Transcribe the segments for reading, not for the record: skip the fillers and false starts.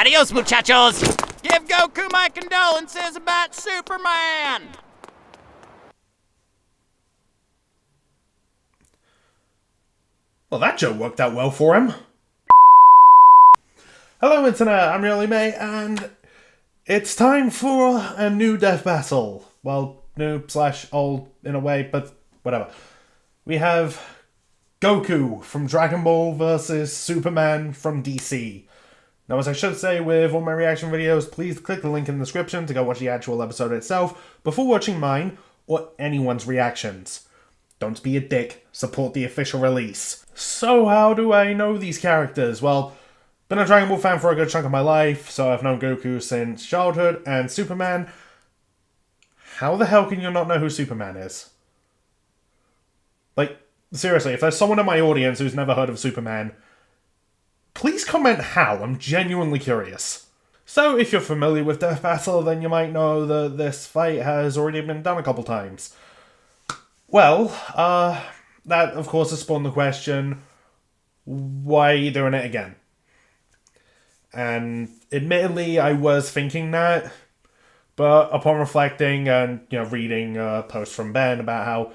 Adios, muchachos! Give Goku my condolences about Superman! Well, that joke worked out well for him. Hello, Internet, I'm Really May, and it's time for a new death battle. Well, new/old in a way, but whatever. We have Goku from Dragon Ball versus Superman from DC. Now, as I should say with all my reaction videos, please click the link in the description to go watch the actual episode itself before watching mine or anyone's reactions. Don't be a dick, support the official release. So how do I know these characters? Well, been a Dragon Ball fan for a good chunk of my life, so I've known Goku since childhood, and Superman... How the hell can you not know who Superman is? Like, seriously, if there's someone in my audience who's never heard of Superman, please comment how, I'm genuinely curious. So, if you're familiar with Death Battle, then you might know that this fight has already been done a couple times. Well, that of course has spawned the question, why are you doing it again? And admittedly, I was thinking that, but upon reflecting and, reading a post from Ben about how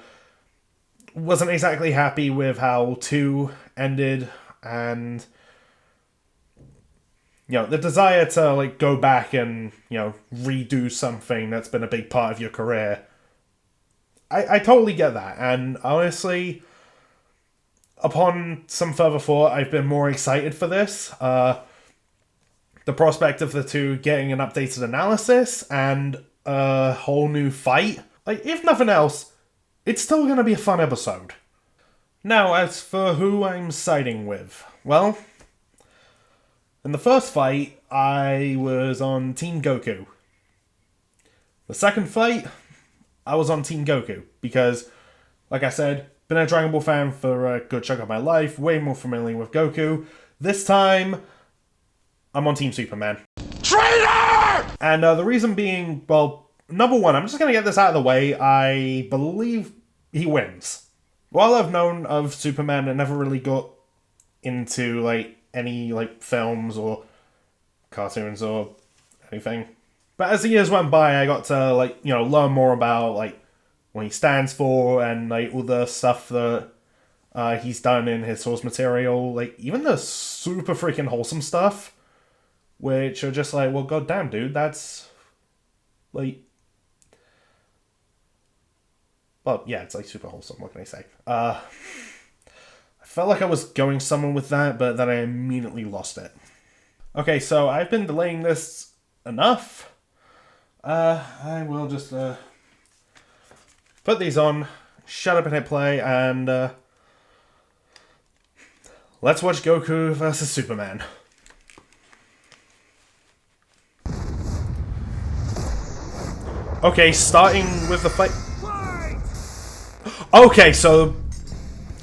wasn't exactly happy with how 2 ended, and the desire to go back and redo something that's been a big part of your career, I totally get that. And honestly, upon some further thought, I've been more excited for this. The prospect of the two getting an updated analysis and a whole new fight, if nothing else, it's still going to be a fun episode. Now, as for who I'm siding with, well, in the first fight, I was on Team Goku. The second fight, I was on Team Goku, because, like I said, been a Dragon Ball fan for a good chunk of my life, way more familiar with Goku. This time, I'm on Team Superman. Traitor! And the reason being, well, number one, I'm just going to get this out of the way, I believe he wins. While I've known of Superman, I never really got into, any, films or cartoons or anything. But as the years went by, I got to, learn more about, what he stands for and, all the stuff that he's done in his source material. Even the super freaking wholesome stuff, which are just well, goddamn, dude, that's, well, yeah, it's, super wholesome, what can I say? I felt like I was going somewhere with that, but then I immediately lost it. Okay, so I've been delaying this enough. I will just, put these on, shut up and hit play, and, let's watch Goku versus Superman. Okay, starting with the fight. Okay, so...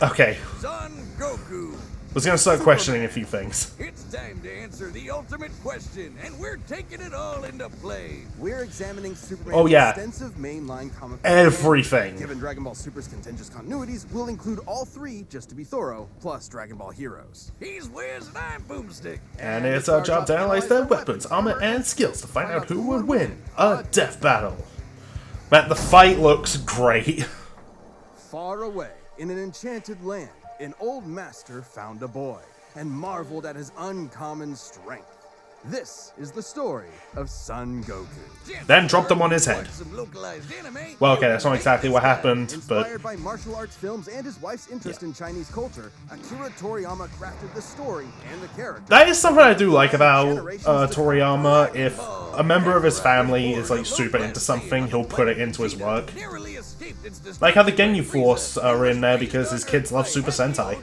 Okay. Son Goku. I was gonna start questioning a few things. It's time to answer the ultimate question, and we're taking it all into play. We're examining Superman's extensive mainline comic book. Everything. Given Dragon Ball Super's contentious continuities, we'll include all 3, just to be thorough, plus Dragon Ball Heroes. He's Wiz and I'm Boomstick. And it's our job to analyze their weapons, armor, and skills to find out who would win a death battle. Man, the fight looks great. Far away, in an enchanted land, an old master found a boy and marveled at his uncommon strength. This is the story of Son Goku. Then dropped him on his head. Well, okay, that's not exactly what happened, but... Inspired by martial arts films and his wife's interest in Chinese culture, Akira Toriyama crafted the story and the character. That is something I do like about Toriyama. If a member of his family is, super into something, he'll put it into his work. Like how the Ginyu Force are in there because his kids love Super Sentai.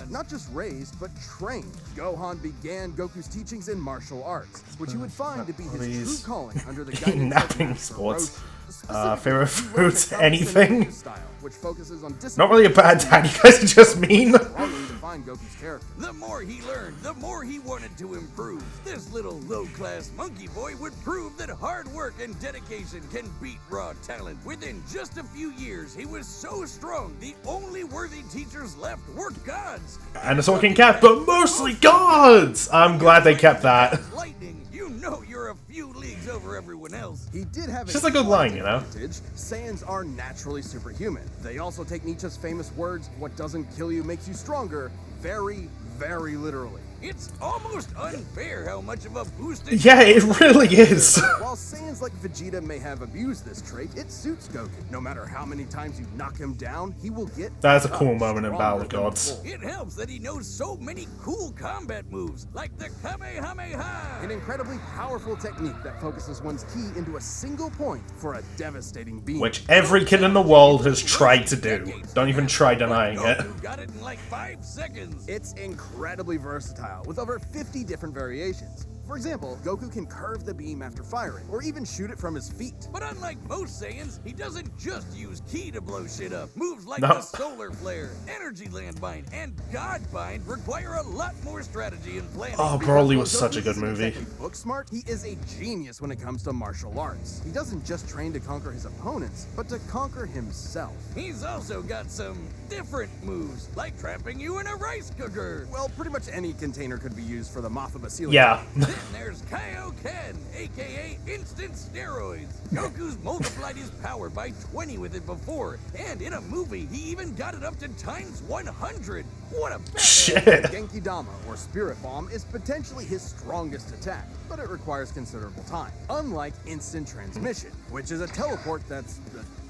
Not just raised, but trained, Gohan began Goku's teachings in martial arts, which he would find to be his true calling under the guidance napping of sports. favorite food, anything? Style, which focuses on Not really a bad dad, you guys are just mean. define Goku's character. The more he learned, the more he wanted to improve. This little low-class monkey boy would prove that hard work and dedication can beat raw talent. Within just a few years, he was so strong, the only worthy teachers left were gods. And a talking cat, but mostly gods! I'm glad they kept that. Lightning, you know you're a few leagues over everyone else. He did have It's just a good line, you know? advantage. Saiyans are naturally superhuman. They also take Nietzsche's famous words, "What doesn't kill you makes you stronger," very, very literally. It's almost unfair how much of a boost it Yeah, it really is. While Saiyans like Vegeta may have abused this trait, it suits Goku. No matter how many times you knock him down, he will get That's a up cool moment in Battle stronger of than Gods. before. It helps that he knows so many cool combat moves, like the Kamehameha. An incredibly powerful technique that focuses one's ki into a single point for a devastating beam. Which every kid in the world has tried to do. Don't even try denying it. Goku got it in like 5 seconds. It's incredibly versatile, with over 50 different variations. For example, Goku can curve the beam after firing, or even shoot it from his feet. But unlike most Saiyans, he doesn't just use ki to blow shit up. Moves like No. the Solar Flare, Energy Landmine, and God Bind require a lot more strategy and planning. Oh, Broly was such a good movie. Book smart, he is a genius when it comes to martial arts. He doesn't just train to conquer his opponents, but to conquer himself. He's also got some different moves, like trapping you in a rice cooker. Well, pretty much any container could be used for the Moth Basilica. Yeah. Then there's Kaioken, aka instant steroids. Goku's multiplied his power by 20 with it before, and in a movie, he even got it up to times 100. What a badass. Shit. Genki Dama, or Spirit Bomb, is potentially his strongest attack, but it requires considerable time. Unlike instant transmission, which is a teleport that's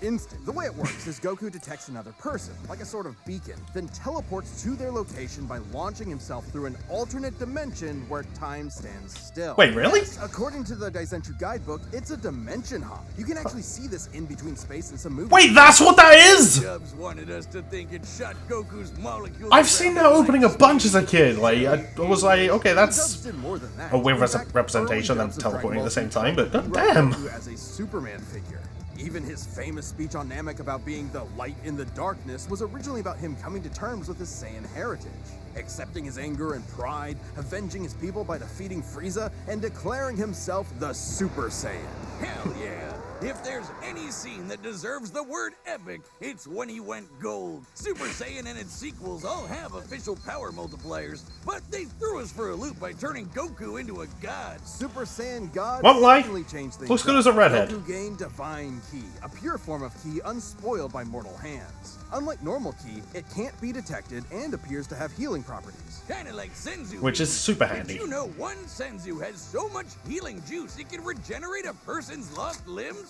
instant. The way it works is Goku detects another person, like a sort of beacon, then teleports to their location by launching himself through an alternate dimension where time stands still. Wait, really? Yes, according to the Daizenshuu guidebook, it's a dimension hop. You can actually see this in between space in some movies. Wait, that's what that is? Dubs wanted us to think it shot Goku's molecules. I've seen that opening a bunch as a kid. Like, I was like, okay, Dubs that's did more than that. a weird In fact, representation early of dubs teleporting at the Dragon same Ball time, but Z god wrote damn. Goku as a Superman figure. Even his famous speech on Namek about being the light in the darkness was originally about him coming to terms with his Saiyan heritage, accepting his anger and pride, avenging his people by defeating Frieza, and declaring himself the Super Saiyan. Hell yeah! If there's any scene that deserves the word epic, it's when he went gold. Super Saiyan and its sequels all have official power multipliers, but they threw us for a loop by turning Goku into a god. Super Saiyan God Won't lie, certainly changed things. looks good up. as a redhead. Goku gained Divine Ki, a pure form of Ki unspoiled by mortal hands. Unlike normal Ki, it can't be detected and appears to have healing properties. Kinda like Senzu. Which is super Did handy. you know one Senzu has so much healing juice it can regenerate a person's lost limbs?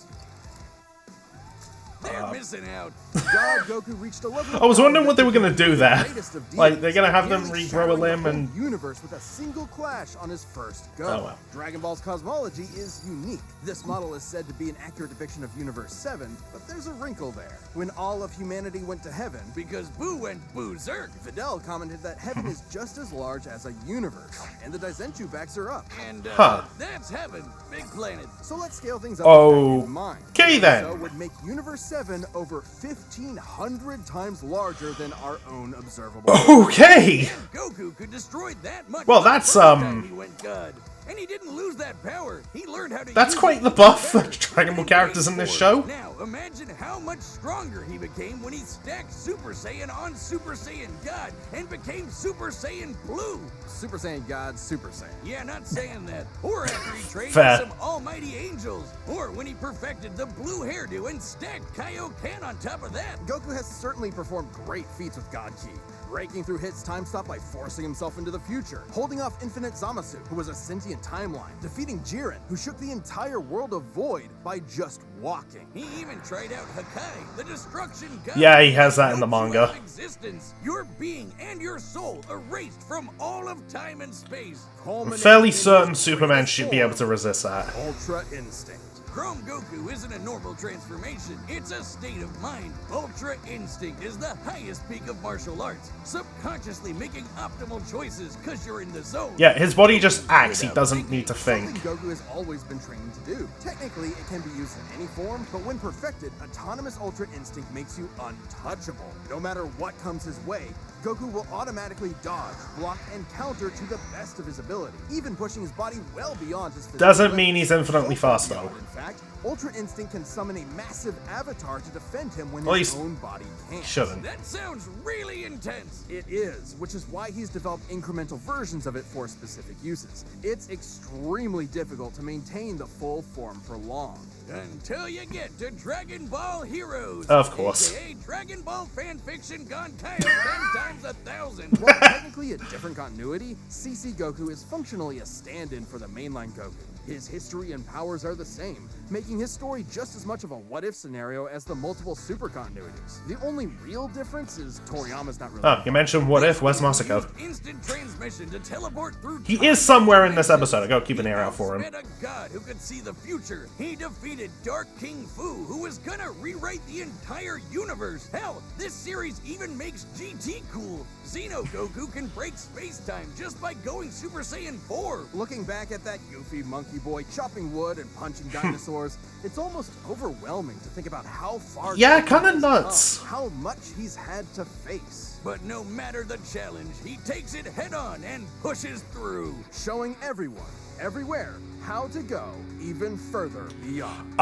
They're missing out. God Goku reached a level. I was wondering what they were gonna do there. Greatest of Like, they're gonna have them nearly regrow a shattering the limb whole and... universe with a single clash on his first go. Oh, well. Dragon Ball's cosmology is unique. This model is said to be an accurate depiction of Universe 7, but there's a wrinkle there. When all of humanity went to heaven, Because Boo went berserk. Fidel commented that heaven is just as large as a universe, and the Daizenshuu backs her up. And Huh. that's heaven. Big planet. So let's scale things up. Oh, in mind. okay then. So would make Universe 7 over 1,500 times larger than our own observable. Okay! Goku could destroy that much. Well, the that's, first time he went God. And he didn't lose that power. He learned how to That's use quite it the even buff for better. Dragon Ball And characters paid in this for it. show. Now, imagine how much stronger he became when he stacked Super Saiyan on Super Saiyan God and became Super Saiyan Blue. Super Saiyan God, Super Saiyan. Yeah, not saying that. Or after he trained Fair. with some almighty angels. Or when he perfected the blue hairdo and stacked Kaioken on top of that. Goku has certainly performed great feats with God Ki, breaking through Hit's time stop by forcing himself into the future, holding off Infinite Zamasu, who was a sentient timeline, defeating Jiren, who shook the entire world of Void by just walking. He even tried out Hakai, the destruction god. Yeah, he has that in the No manga. true existence. Your being and your soul erased from all of time and space. I'm fairly certain Superman should be able to resist that. Ultra Instinct. Chrome Goku isn't a normal transformation, it's a state of mind. Ultra Instinct is the highest peak of martial arts, subconsciously making optimal choices because you're in the zone. Yeah, his body just acts, he doesn't need to think. Something Goku has always been trained to do. Technically, it can be used in any form, but when perfected, Autonomous Ultra Instinct makes you untouchable. No matter what comes his way, Goku will automatically dodge, block, and counter to the best of his ability, even pushing his body well beyond his physical Doesn't limits. mean he's infinitely fast, though. In fact, Ultra Instinct can summon a massive avatar to defend him when At his least own body can't. shouldn't. That sounds really intense. It is, which is why he's developed incremental versions of it for specific uses. It's extremely difficult to maintain the full form for long. Until you get to Dragon Ball Heroes. Of course. AKA Dragon Ball fanfiction gone times 10 times 1,000. While technically a different continuity, CC Goku is functionally a stand-in for the mainline Goku. His history and powers are the same, making his story just as much of a what-if scenario as the multiple super continuities. The only real difference is Toriyama's not really... Oh, you mentioned What If, where's Masako? Instant transmission to teleport through He time is somewhere in this episode, I gotta keep an ear out for him. Met a god who could see the future. He defeated Dark King Fu, who was gonna rewrite the entire universe. Hell, this series even makes GT cool. Xeno Goku can break space-time just by going Super Saiyan 4. Looking back at that goofy monkey boy chopping wood and punching dinosaurs, it's almost overwhelming to think about how far... Yeah, Goku kinda has nuts. come, how much he's had to face. But no matter the challenge, he takes it head-on and pushes through. Showing everyone, everywhere, how to go even further beyond.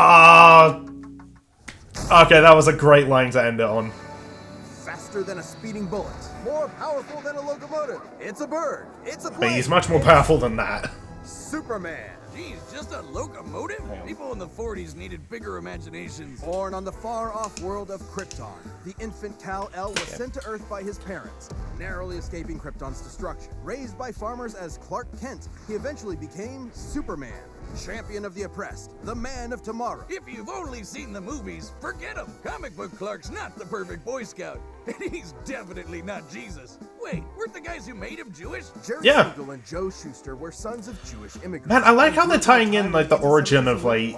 Okay, that was a great line to end it on. Faster than a speeding bullet, more powerful than a locomotive. It's a bird, it's a But plane. he's much more powerful than that. Superman. Geez, just a locomotive? People in the 40s needed bigger imaginations. Born on the far-off world of Krypton, the infant Kal-El was sent to Earth by his parents, narrowly escaping Krypton's destruction. Raised by farmers as Clark Kent, he eventually became Superman, champion of the oppressed, the man of tomorrow. If you've only seen the movies, forget him. Comic book Clark's not the perfect Boy Scout, and he's definitely not Jesus. Wait, weren't the guys who made him Jewish? Jerry Yeah. Siegel and Joe Shuster were sons of Jewish immigrants. Man, I like how they're tying in, like, the origin of, like,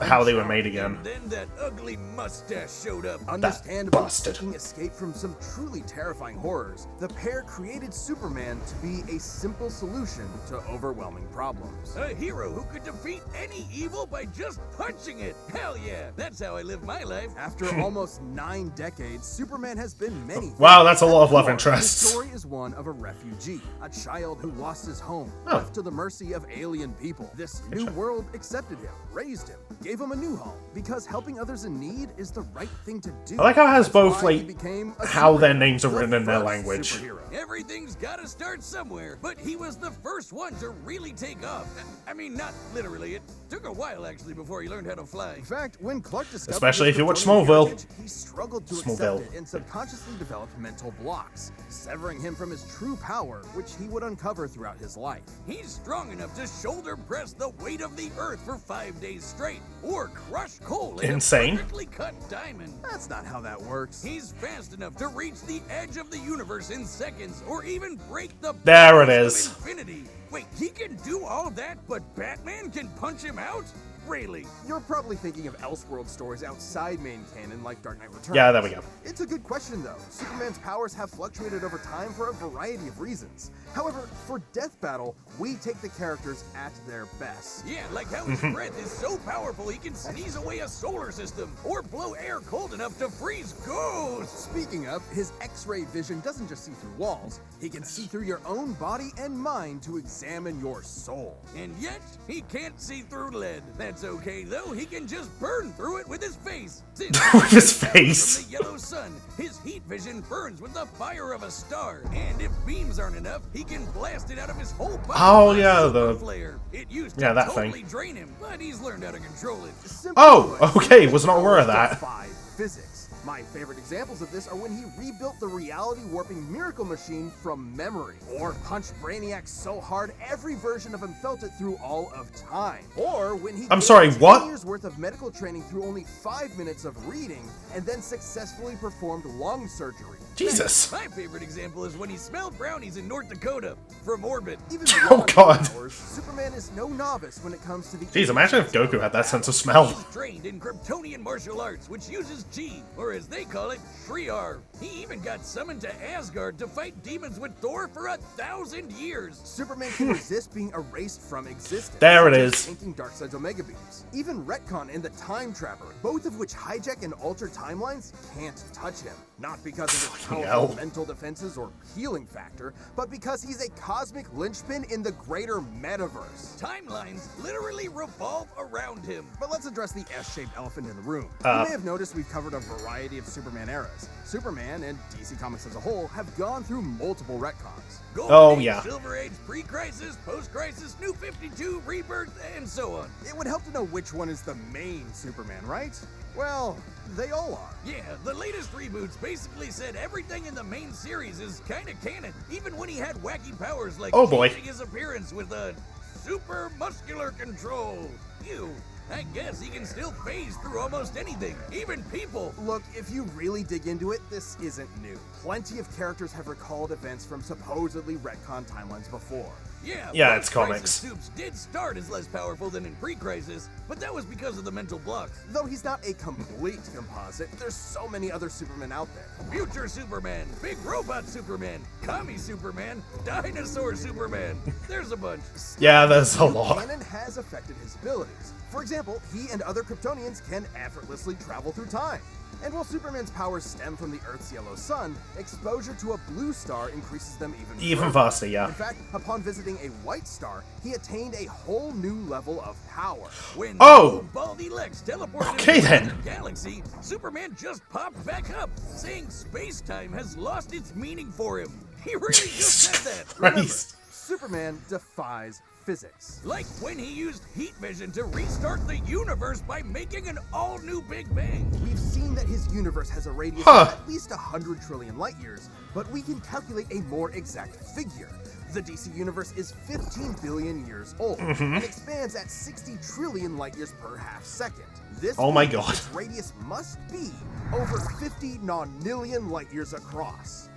how they were made again. And then that ugly mustache showed up. Understandably bastard. seeking escape from some truly terrifying horrors, the pair created Superman to be a simple solution to overwhelming problems. A hero who could defeat any evil by just punching it. Hell yeah, that's how I live my life. After almost 9 decades, Superman has been many things. Wow, that's a lot of love His interests. story is one of a refugee, a child who lost his home, Oh. left to the mercy of alien people. This new world accepted him, raised him, gave him a new home, because helping others in need is the right thing to do. I like how it has That's both, why he like, became a how their superhero, names are the written in their first language. superhero. Everything's gotta start somewhere, but he was the first one to really take off. I mean, not literally. It took a while, actually, before he learned how to fly. In fact, when Clark discovered Especially his if you watch Kryptonian Smallville. heritage, he struggled to Smallville. accept it and subconsciously developed mental blocks, severing him from his true power, which he would uncover throughout his life. He's strong enough to shoulder press the weight of the earth for 5 days straight, or crush coal in Insane. a perfectly cut diamond. That's not how that works. He's fast enough to reach the edge of the universe in seconds, or even break the There it bounds is. of infinity. Wait, he can do all that, but Batman can punch him out? Really? You're probably thinking of Elseworld stories outside main canon like Dark Knight Returns. Yeah, there we go. It's a good question, though. Superman's powers have fluctuated over time for a variety of reasons. However, for Death Battle, we take the characters at their best. Yeah, like how his breath is so powerful he can sneeze away a solar system, or blow air cold enough to freeze ghosts. Speaking of, his X-ray vision doesn't just see through walls. He can see through your own body and mind to examine your soul. And yet, he can't see through lead. That's okay, though. He can just burn through it with his face. Since With his he's face. From the yellow sun, his heat vision burns with the fire of a star. And if beams aren't enough, he can blast it out of his whole body. Oh, with a yeah, super the- flare. It used yeah, to that totally thing. drain him, but he's learned how to control it. Simply Oh, put, okay, was not aware of that. Defy physics. My favorite examples of this are when he rebuilt the reality warping miracle machine from memory, or punched Brainiac so hard every version of him felt it through all of time, or when he I'm did sorry, 10 what? years worth of medical training through only 5 minutes of reading, and then successfully performed lung surgery. Jesus. My favorite example is when he smelled brownies in North Dakota from orbit. Even Oh, beyond God. powers, Superman is no novice when it comes to the... Jeez, imagine if Goku had that sense of smell. He's trained in Kryptonian martial arts, which uses Chi, or as they call it, Shriar. He even got summoned to Asgard to fight demons with Thor for 1,000 years. Superman can resist being erased from existence. There it just is. Tanking Darkseid's Omega Beams. Even Retcon and the Time Trapper, both of which hijack and alter timelines, can't touch him. Not because of his Fucking powerful hell. mental defenses or healing factor, but because he's a cosmic linchpin in the greater metaverse. Timelines literally revolve around him. But let's address the S-shaped elephant in the room. You may have noticed we've covered a variety of Superman eras. Superman, and DC Comics as a whole, have gone through multiple retcons. Golden Age, yeah. Silver Age, Pre-Crisis, Post-Crisis, New 52, Rebirth, and so on. It would help to know which one is the main Superman, right? Well, they all are. Yeah, the latest reboots basically said everything in the main series is kinda canon, even when he had wacky powers like Oh, boy. changing his appearance with a super muscular control. Ew. I guess he can still phase through almost anything, even people. Look, if you really dig into it, this isn't new. Plenty of characters have recalled events from supposedly retcon timelines before. Yeah, it's Post-Crisis comics. Supes did start as less powerful than in Pre-Crisis, but that was because of the mental blocks. Though he's not a complete composite, there's so many other Supermen out there. Future Superman, Big Robot Superman, Commie Superman, Dinosaur Superman. There's a bunch. Yeah, there's a lot. Canon has affected his abilities. For example, he and other Kryptonians can effortlessly travel through time. And while Superman's powers stem from the Earth's yellow sun, exposure to a blue star increases them even further. faster, yeah. In fact, upon visiting a white star, he attained a whole new level of power. When Oh! Baldy Lex teleported Okay, into then. another galaxy, Superman just popped back up, saying space-time has lost its meaning for him. He really just said that. Christ. Superman defies physics. Like when he used heat vision to restart the universe by making an all-new Big Bang. We've seen that his universe has a radius Huh. of at least 100 trillion light years, but we can calculate a more exact figure. The DC universe is 15 billion years old and expands at 60 trillion light years per half second. This Oh my means God. its radius must be over 50 nonillion light years across.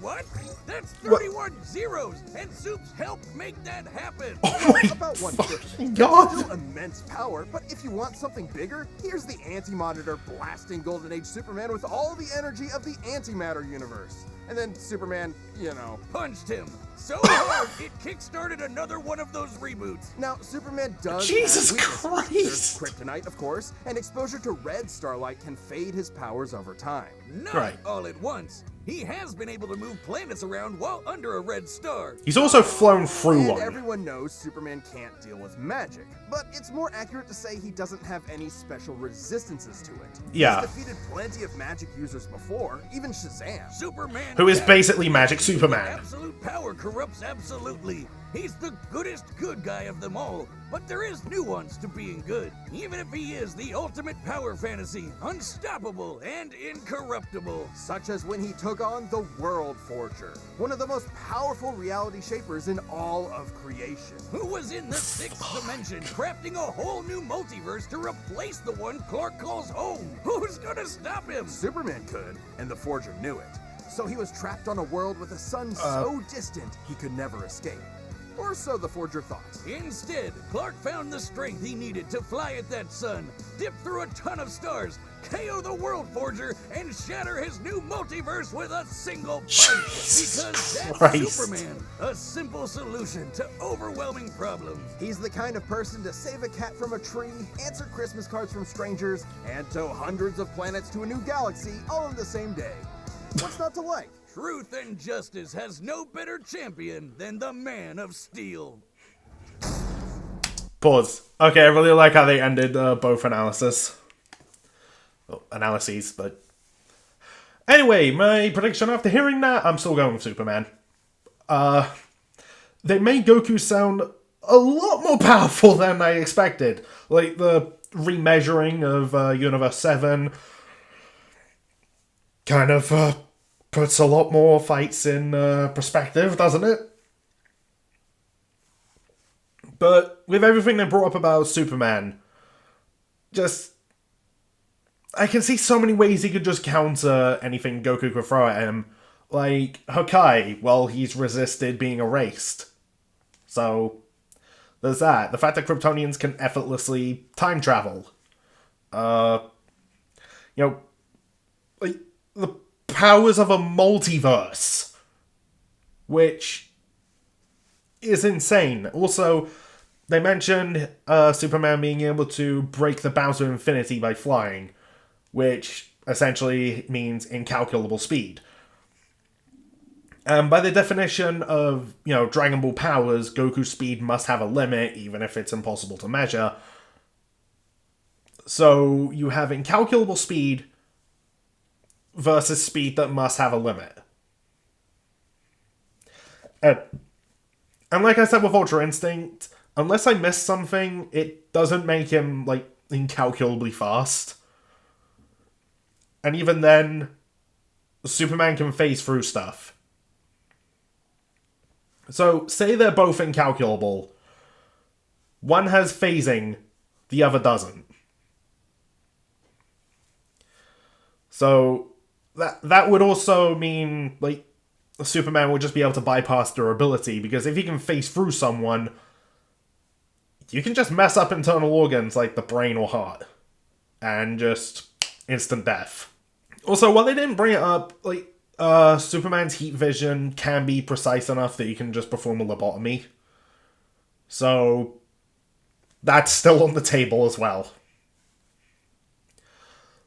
What? That's 31 zeros, and Soups helped make that happen. Oh my About one fucking That's god. still immense power, but if you want something bigger, here's the Anti-Monitor blasting Golden Age Superman with all the energy of the antimatter universe. And then Superman, you know. Punched him so hard it kickstarted another one of those reboots. Now, Superman does Jesus have weaknesses. Christ. There's kryptonite, of course, and exposure to red starlight can fade his powers over time. Not Right. all at once. He has been able to move planets around while under a red star. He's also flown through And one. everyone knows Superman can't deal with magic, but it's more accurate to say he doesn't have any special resistances to it. Yeah. He's defeated plenty of magic users before, even Shazam. Superman, Who is yeah, basically Magic Superman. absolute power corrupts absolutely. He's the goodest good guy of them all, but there is nuance to being good. Even if he is the ultimate power fantasy, unstoppable and incorruptible. Such as when he took on the World Forger, one of the most powerful reality shapers in all of creation. Who was in the sixth dimension, crafting a whole new multiverse to replace the one Clark calls home. Who's gonna stop him? Superman could, and the Forger knew it. So he was trapped on a world with a sun so distant he could never escape. Or so the Forger thought. Instead, Clark found the strength he needed to fly at that sun, dip through a ton of stars, KO the World Forger, and shatter his new multiverse with a single punch. Because that's Christ. Superman, a simple solution to overwhelming problems. He's the kind of person to save a cat from a tree, answer Christmas cards from strangers, and tow hundreds of planets to a new galaxy all in the same day. What's not to like? Truth and justice has no better champion than the Man of Steel. Pause. Okay, I really like how they ended both analyses, but... Anyway, my prediction after hearing that, I'm still going with Superman. They made Goku sound a lot more powerful than I expected. Like, the remeasuring of Universe 7 kind of puts a lot more fights in perspective, doesn't it? But with everything they brought up about Superman, I can see so many ways he could just counter anything Goku could throw at him. Like, Hakai, well, he's resisted being erased. So, There's that. The fact that Kryptonians can effortlessly time travel. You know, like, the powers of a multiverse. Which is insane. Also, they mentioned Superman being able to break the bounds of infinity by flying, which essentially means incalculable speed. By the definition of, Dragon Ball powers, Goku's speed must have a limit, even if it's impossible to measure. So you have incalculable speed versus speed that must have a limit. And like I said with Ultra Instinct, unless I missed something, it doesn't make him, incalculably fast. And even then, Superman can phase through stuff. So, say they're both incalculable. One has phasing, the other doesn't. So, that would also mean, Superman would just be able to bypass durability, because if he can phase through someone, you can just mess up internal organs like the brain or heart. And just instant death. Also, while they didn't bring it up, Superman's heat vision can be precise enough that you can just perform a lobotomy. So, that's still on the table as well.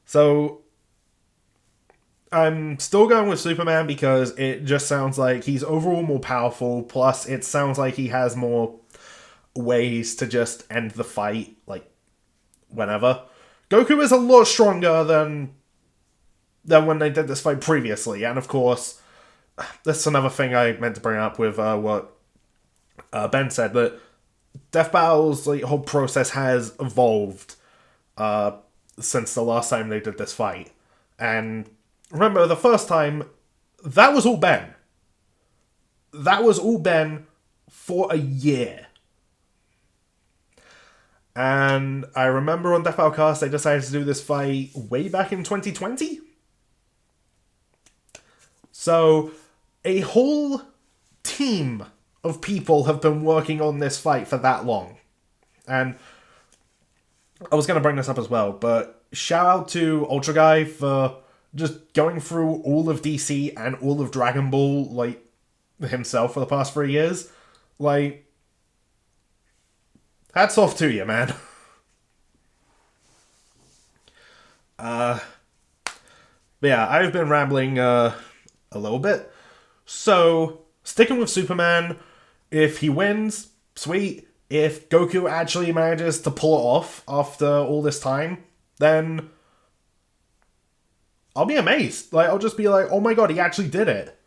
So, I'm still going with Superman because it just sounds like he's overall more powerful, plus it sounds like he has more ways to just end the fight, whenever. Goku is a lot stronger than when they did this fight previously, and of course, that's another thing I meant to bring up with what Ben said, that Death Battle's whole process has evolved since the last time they did this fight. And remember, the first time, that was all Ben. That was all Ben for a year. And I remember on Death Battle Cast, they decided to do this fight way back in 2020? So, a whole team of people have been working on this fight for that long. And I was going to bring this up as well, but shout out to Ultra Guy for just going through all of DC and all of Dragon Ball, himself for the past 3 years. Hats off to you, man. But yeah, I've been rambling, a little bit. So, sticking with Superman, if he wins, sweet. If Goku actually manages to pull it off after all this time, then I'll be amazed. I'll just be like, oh my god, he actually did it.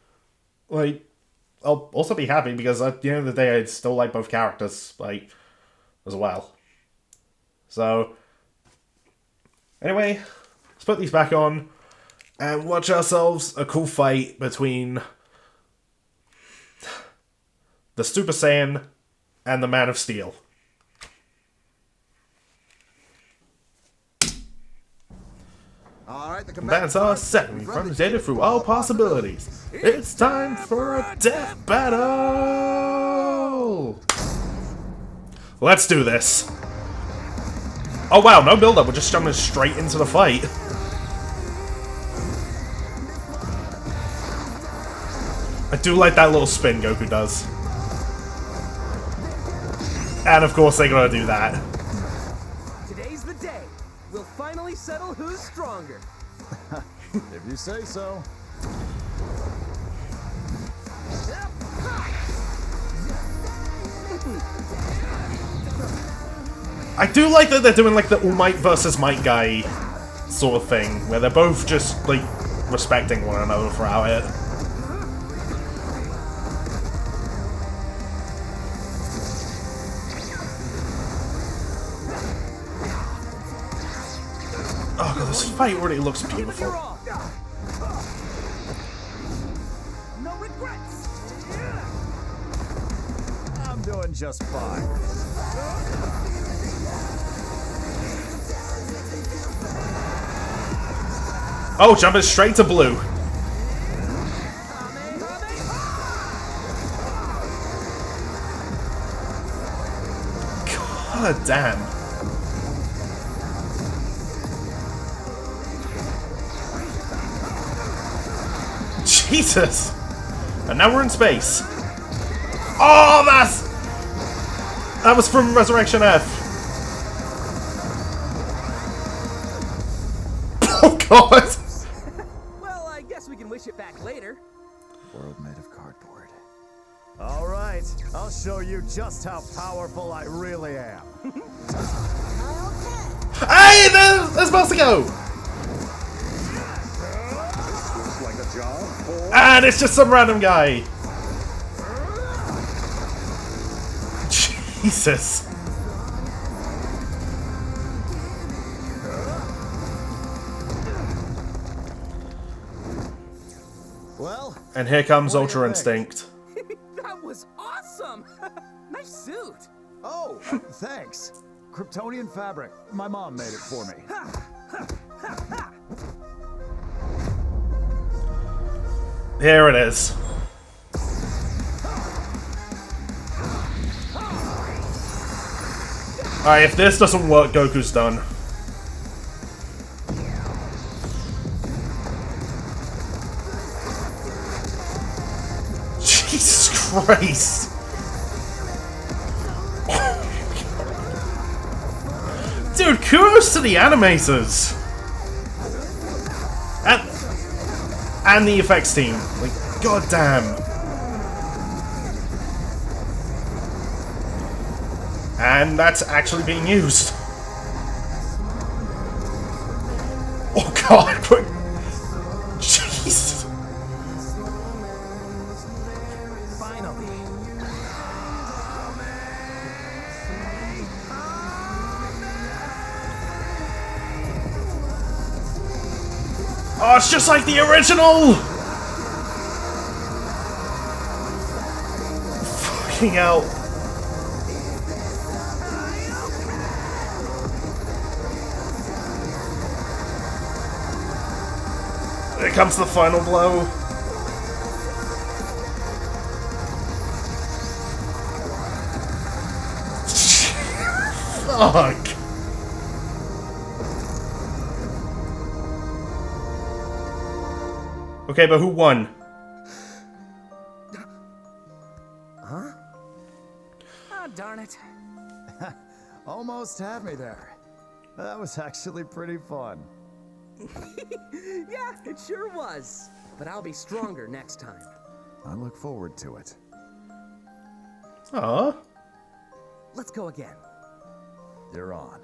I'll also be happy because at the end of the day, I still like both characters, as well. So, anyway, let's put these back on and watch ourselves a cool fight between the Super Saiyan and the Man of Steel. All right, the Combatants are set. We've run the data through all possibilities. It's time for a death battle! Let's do this. Oh wow, no build-up. We're just jumping straight into the fight. I do like that little spin Goku does. And of course they gotta do that. Today's the day. We'll finally settle who's stronger. If you say so. I do like that they're doing the All Might versus Might guy sort of thing, where they're both just respecting one another throughout it. Oh god, this fight already looks beautiful. No regrets. I'm doing just fine. Oh, jumping straight to blue. God damn. Jesus! And now we're in space. Oh, that was from Resurrection F. Oh God! Well, I guess we can wish it back later. World made of cardboard. All right, I'll show you just how powerful I really am. Hey, there's supposed to go. Looks like a job for... And it's just some random guy. Jesus. Well, And here comes what do you Ultra think? Instinct. That was awesome! Nice suit! Oh, thanks. Kryptonian fabric. My mom made it for me. Here it is. Alright, if this doesn't work, Goku's done. Jesus Christ! Dude, kudos to the animators! And the effects team. Like, goddamn. And that's actually being used. Oh God, quick. Jeez. Finally. Oh, it's just like the original! Fucking hell. Here comes the final blow. Fuck. Okay, but who won? Ah, darn it. Almost had me there. That was actually pretty fun. Yeah, it sure was. But I'll be stronger next time. I look forward to it. Aw. Let's go again. You're on.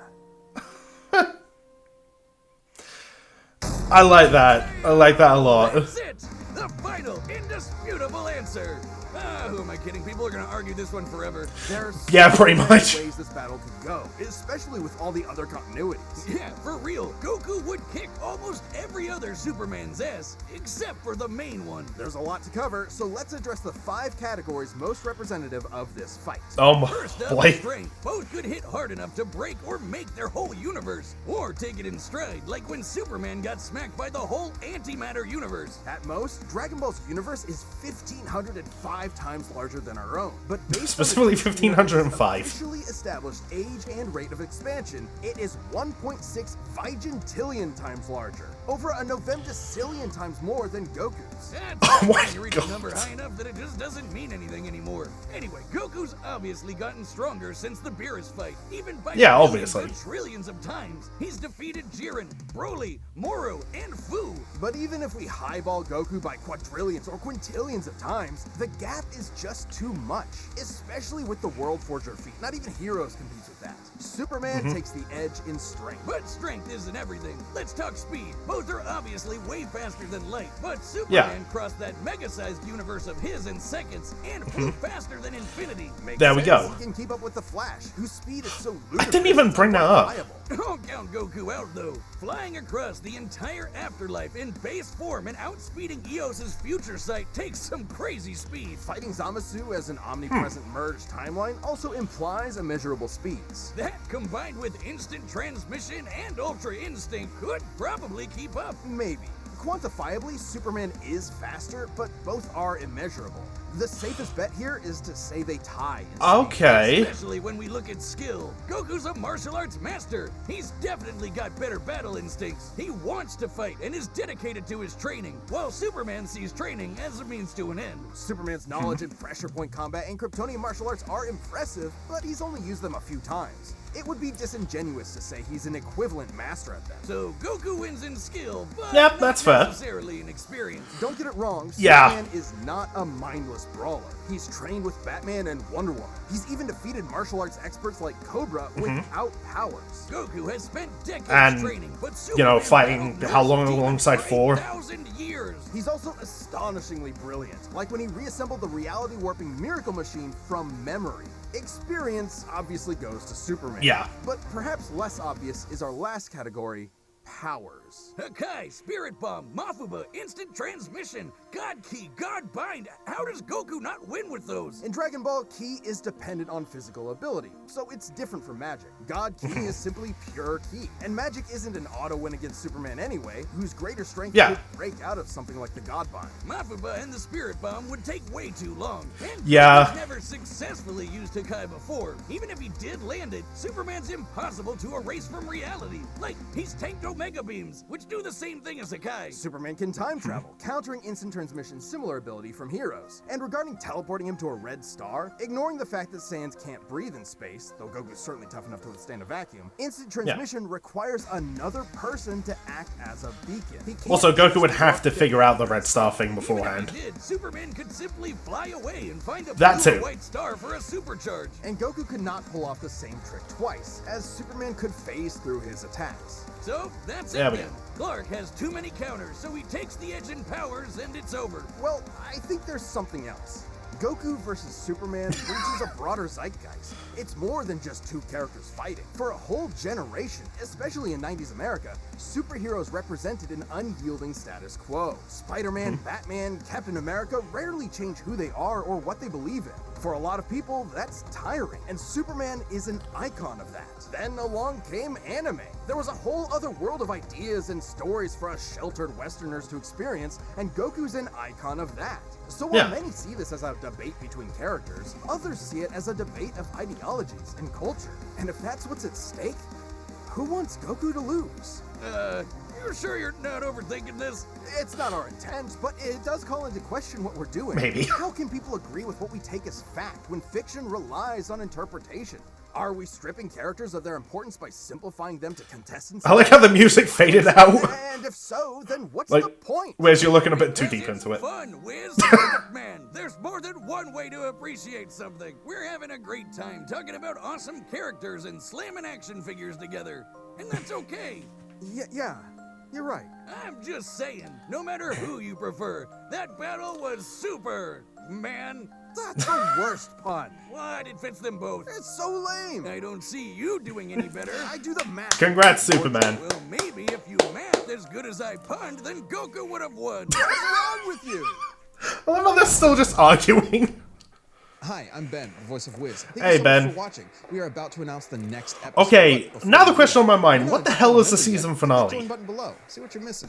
I like that. I like that a lot. That's it! The final, indisputable answer! Ah, who am I kidding? People are gonna argue this one forever. There's Yeah, so pretty many much. ways this battle could go, especially with all the other continuities. Yeah, for real. Goku would kick almost every other Superman's ass, except for the main one. There's a lot to cover, so let's address the 5 categories most representative of this fight. Oh my First up, boy. strength. Both could hit hard enough to break or make their whole universe, or take it in stride, like when Superman got smacked by the whole antimatter universe. At most, Dragon Ball's universe is 1,505 times larger than our own. But based Specifically on the 1,505. officially established age and rate of expansion, it is 1.6 vigintillion times larger. Over a novemdecillion times more than Goku's. That's Oh my when you reach a God. number high enough that it just doesn't mean anything anymore. Anyway, Goku's obviously gotten stronger since the Beerus fight, even by Yeah, millions obviously. or trillions of times. He's defeated Jiren, Broly, Moro, and Fu. But even if we highball Goku by quadrillions or quintillions of times, the gap is just too much, especially with the World Forger feat. Not even Heroes competes with that. Superman takes the edge in strength. But strength isn't everything. Let's talk speed. Both are obviously way faster than light, but Yeah. Superman crossed that mega-sized universe of his in seconds and flew faster than infinity. Makes There we sense. go. He can keep up with the Flash, whose speed is so I ludicrous. didn't even bring that up. reliable. Don't count Goku out, though. Flying across the entire afterlife in base form and outspeeding Eos's future sight takes some crazy speed. Fighting Zamasu as an omnipresent merged timeline also implies immeasurable speeds. That, combined with instant transmission and Ultra Instinct, could probably keep up. Maybe. Quantifiably, Superman is faster, but both are immeasurable. The safest bet here is to say they tie. Okay. Especially when we look at skill. Goku's a martial arts master. He's definitely got better battle instincts. He wants to fight and is dedicated to his training, while Superman sees training as a means to an end. Superman's knowledge in pressure point combat and Kryptonian martial arts are impressive, but he's only used them a few times. It would be disingenuous to say he's an equivalent master at them. So Goku wins in skill, but Yep, not that's fair. necessarily in experience. Don't get it wrong, Yeah. Superman is not a mindless brawler. He's trained with Batman and Wonder Woman. He's even defeated martial arts experts like Cobra without powers. Goku has spent decades And, training, but you know, Superman fighting battled how long Earth's demons alongside for Thor? 8,000 years. He's also astonishingly brilliant, like when he reassembled the reality warping miracle machine from memory. Experience obviously goes to Superman. Yeah. But perhaps less obvious is our last category, powers. Hakai, Spirit Bomb, Mafuba, Instant Transmission, God Key, God Bind. How does Goku not win with those? In Dragon Ball, Ki is dependent on physical ability, so it's different from magic. God Ki is simply pure Ki, and magic isn't an auto win against Superman anyway, whose greater strength Yeah. could break out of something like the God Bind. Mafuba and the Spirit Bomb would take way too long. And Yeah. Goku's never successfully used Hakai before. Even if he did land it, Superman's impossible to erase from reality. Like, he's tanked Omega Beams, which do the same thing as Hakai. Superman can time travel, countering instant transmission's similar ability from Heroes. And regarding teleporting him to a red star, ignoring the fact that Saiyans can't breathe in space, though Goku's certainly tough enough to withstand a vacuum, instant transmission requires another person to act as a beacon. He can't Also, Goku would just have to walk figure out the red star thing Even if beforehand. he did, Superman could simply fly away and find a That blue or too. white star for a supercharge. And Goku could not pull off the same trick twice, as Superman could phase through his attacks. So, that's There it we then. go. Clark has too many counters, so he takes the edge in powers and it's over. Well, I think there's something else. Goku versus Superman reaches a broader zeitgeist. It's more than just two characters fighting. For a whole generation, especially in 90s America, superheroes represented an unyielding status quo. Spider-Man, Batman, Captain America rarely change who they are or what they believe in. For a lot of people, that's tiring, and Superman is an icon of that. Then along came anime. There was a whole other world of ideas and stories for us sheltered Westerners to experience, and Goku's an icon of that. So while Yeah. many see this as a debate between characters, others see it as a debate of ideologies and culture. And if that's what's at stake, who wants Goku to lose? You're sure you're not overthinking this? It's not our intent, but it does call into question what we're doing. Maybe. How can people agree with what we take as fact when fiction relies on interpretation? Are we stripping characters of their importance by simplifying them to contestants? I like how the music faded out. And if so, then what's Like, the point? whereas you're looking a bit too Because deep it's into it. Fun, Wiz. Man, there's more than one way to appreciate something. We're having a great time talking about awesome characters and slamming action figures together. And that's okay. Yeah, you're right. I'm just saying, no matter who you prefer, that battle was super, man. That's the worst pun. What? It fits them both. It's so lame. I don't see you doing any better. I do the math. Congrats, Superman. Well, maybe if you math as good as I punned, then Goku would have won. What's wrong with you? I love how they're still just arguing. Hi, I'm Ben, the voice of Wiz. Thank Hey, you so much Ben. for watching. We are about to announce the next episode. Okay, but before now we the do question on that, my mind, if you're what not the a hell is the member yet, season hit the finale? join button below. See what you're missing.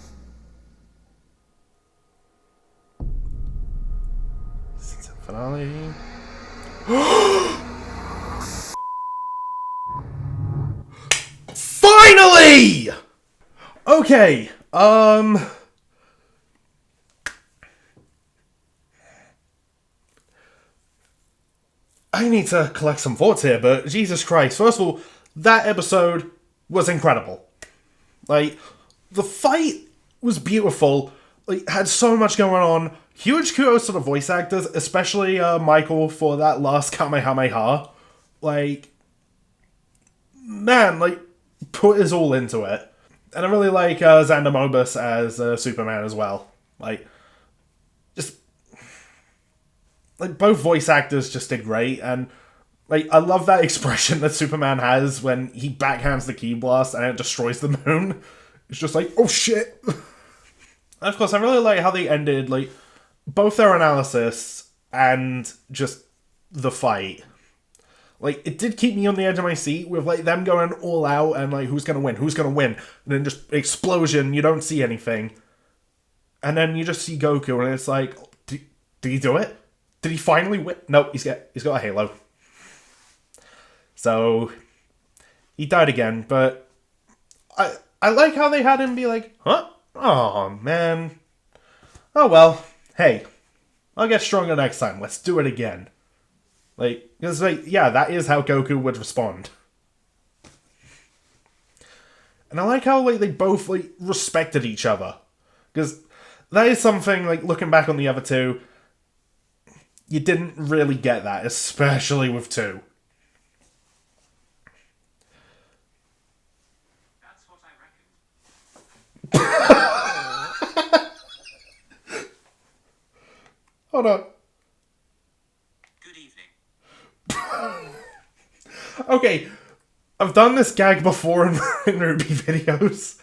Season finale. Finally! Okay, I need to collect some thoughts here, but Jesus Christ. First of all, that episode was incredible. Like, the fight was beautiful. Like, had so much going on. Huge kudos to the voice actors, especially Michael for that last Kamehameha. Like, man, like, put his all into it. And I really like Xander Mobus as Superman as well. Like, just, like, both voice actors just did great, and, like, I love that expression that Superman has when he backhands the Ki Blast and it destroys the moon. It's just like, oh shit! And of course, I really like how they ended, like, both their analysis and just the fight. Like, it did keep me on the edge of my seat with, like, them going all out and, like, who's gonna win? And then just explosion, you don't see anything. And then you just see Goku and it's like, do you do it? Did he finally win? No, he's got a halo. So he died again, but I like how they had him be like, huh? Oh man. Oh well. Hey, I'll get stronger next time. Let's do it again. Like, because yeah, that is how Goku would respond. And I like how they both respected each other, because that is something looking back on the other two, you didn't really get that, especially with 2. That's what I reckon. Hold on. Good evening. Okay, I've done this gag before in Ruby videos,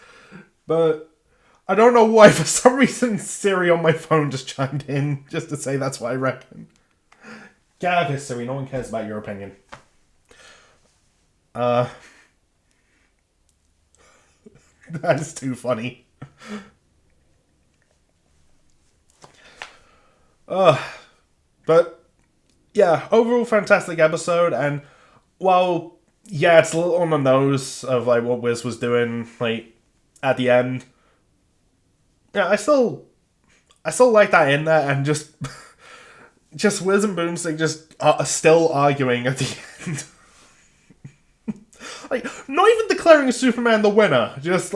but I don't know why. For some reason, Siri on my phone just chimed in just to say that's what I reckon. Get out of here, Siri. No one cares about your opinion. That is too funny. But yeah, overall fantastic episode, and while yeah, it's a little on the nose of what Wiz was doing at the end. Yeah, I still like that in there, and just Wiz and Boomstick just are still arguing at the end. Not even declaring Superman the winner, just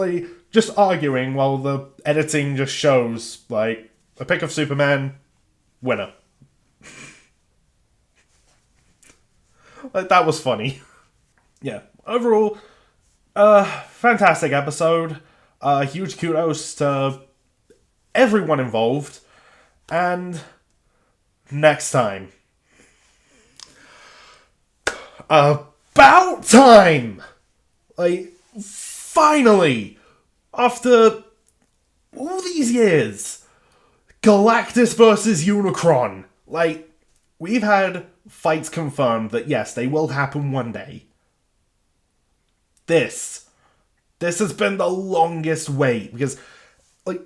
arguing while the editing just shows a pic of Superman, winner. That was funny. Yeah, overall, fantastic episode. Huge kudos to everyone involved. And next time. About time! Finally! After all these years, Galactus versus Unicron. We've had fights confirmed that yes, they will happen one day. This has been the longest wait, because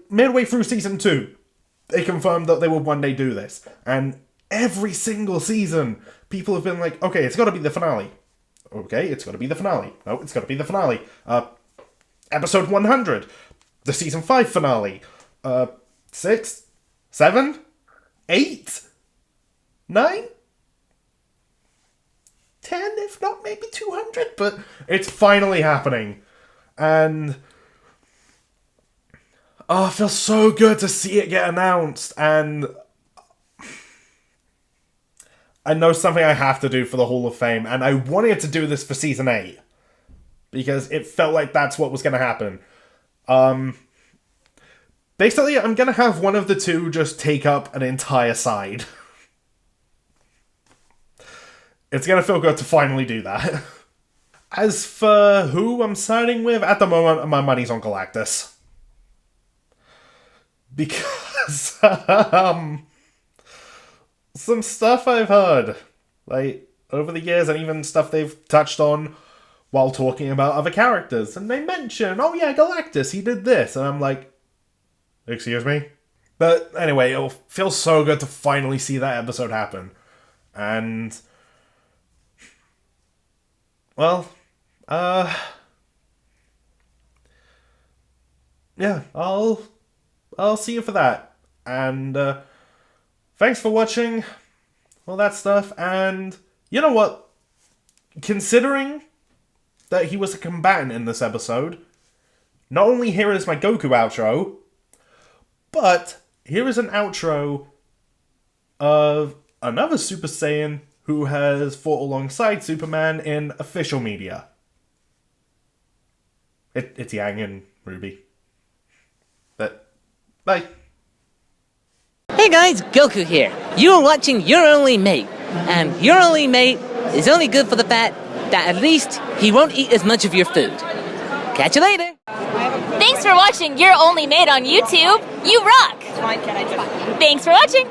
midway through season 2, they confirmed that they would one day do this, and every single season people have been like, okay, it's got to be the finale. Okay, it's got to be the finale. No, it's got to be the finale. Episode 100, the season 5 finale. 6, 7, 8, 9, 10, if not maybe 200, but it's finally happening. And it feels so good to see it get announced, and I know something I have to do for the Hall of Fame, and I wanted to do this for season 8, because it felt like that's what was going to happen. Basically, I'm going to have one of the two just take up an entire side. It's going to feel good to finally do that. As for who I'm siding with, at the moment, my money's on Galactus. Because, some stuff I've heard, over the years, and even stuff they've touched on while talking about other characters, and they mention, oh yeah, Galactus, he did this, and I'm like, excuse me? But anyway, it'll feel so good to finally see that episode happen. And well, yeah, I'll see you for that. And thanks for watching all that stuff. And you know what? Considering that he was a combatant in this episode, not only here is my Goku outro, but here is an outro of another Super Saiyan who has fought alongside Superman in official media. It's Yang and Ruby. But, bye. Hey guys, Goku here. You're watching Your Only Mate. And Your Only Mate is only good for the fact that at least he won't eat as much of your food. Catch you later. Thanks for watching Your Only Mate on YouTube. You rock. Thanks for watching.